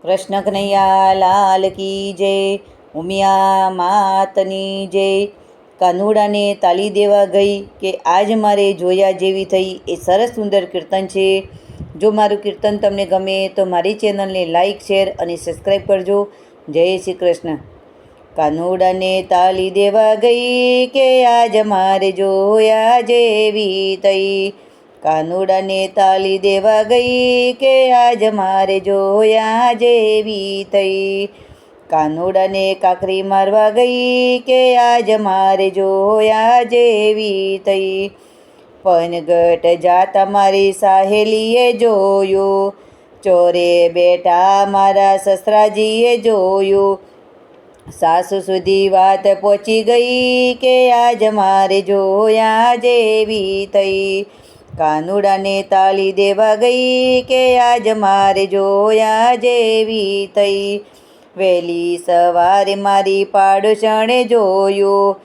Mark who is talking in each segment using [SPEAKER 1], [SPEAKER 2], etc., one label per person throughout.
[SPEAKER 1] કૃષ્ણ કનૈયા લાલ કી જય, ઉમિયા માતની જય। કાનુડાને તાલી દેવા ગઈ કે આજ મારે જોયા જેવી થઈ, એ સરસ સુંદર કીર્તન છે। જો મારું કીર્તન તમને ગમે તો મારી ચેનલને લાઈક, શેર અને સબસ્ક્રાઈબ કરજો। જય શ્રી કૃષ્ણ। કાનુડાને તાલી દેવા ગઈ કે આજ મારે જોયા જેવી થઈ। કાનુડાને તાલી દેવા ગઈ કે આજ મારે જોયા જેવી થઈ। કાનુડાને કાકરી મારવા ગઈ કે આજ મારે જોયા જેવી થઈ। પનગટ જાતા મારી સાહેલીએ જોયું, ચોરે બેઠા મારા સસરાજીએ જોયું। સાસુ સુધી વાત પહોંચી ગઈ કે આજ મારે જોયા જેવી થઈ। કાનુડાને તાલી દેવા ગઈ કે આજ મારે જોયા જેવી થઈ। વહેલી સવારે મારી પાડોશણે જોયું,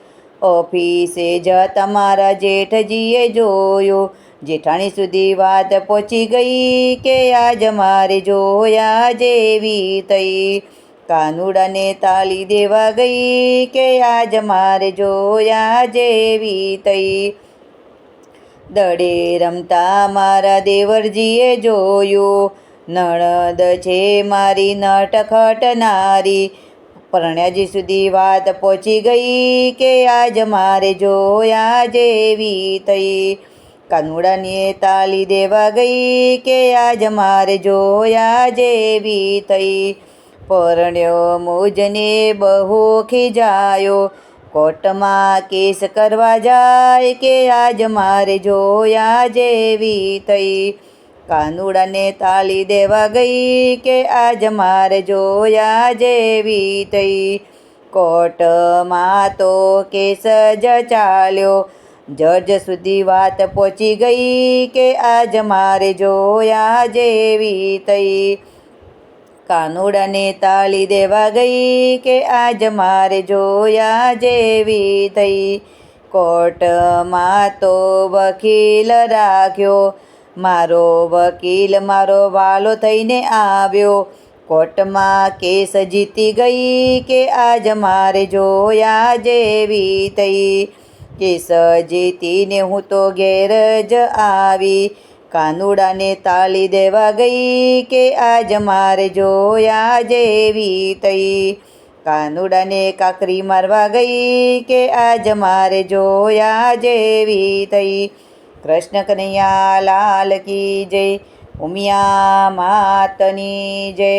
[SPEAKER 1] ઓફિસે જતા મારા જેઠજીએ જોયું। જેઠાણી સુધી વાત પહોંચી ગઈ કે આજ મારે જોયા જેવી થઈ। કાનુડાને તાલી દેવા ગઈ કે આજ મારે જોયા જેવી થઈ। દડે રમતા મારા દેવરજીએ જોયું, નણદ છે મારી નટખટ નારી। પરણ્યાજી સુધી વાત પહોંચી ગઈ કે આજ મારે જોયા જેવી થઈ। કાનુડાને તાલી દેવા ગઈ કે આજ મારે જોયા જેવી થઈ। પરણ્યો મુજને બહુ ખીજાયો, કોર્ટમાં કેસ કરવા જાય કે આજ મારે જોયા જેવી થઈ। કાનુડાને તાલી દેવા ગઈ કે આજ મારે જોયા જેવી થઈ। કોર્ટમાં તો કેસ જ ચાલ્યો, જજ સુધી વાત પહોંચી ગઈ કે આજ મારે જોયા જેવી થઈ। કાનુડાને તાલી દેવા ગઈ કે આજ મારે જોયા જેવી થઈ। કોર્ટમાં તો વકીલ રાખ્યો, મારો વકીલ મારો વાલો થઈને આવ્યો। કોર્ટમાં કેસ જીતી ગઈ કે આજ મારે જોયા જેવી થઈ। કેસ જીતીને હું તો ઘેર જ આવી, કાનુડાને તાલી દેવા ગઈ કે આજ મારે જોયા જેવી થઈ। કાનુડાને કાકરી મારવા ગઈ કે આજ મારે જોયા જેવી થઈ। કૃષ્ણ કનૈયા લાલ કી જય, ઉમિયા માતની જય।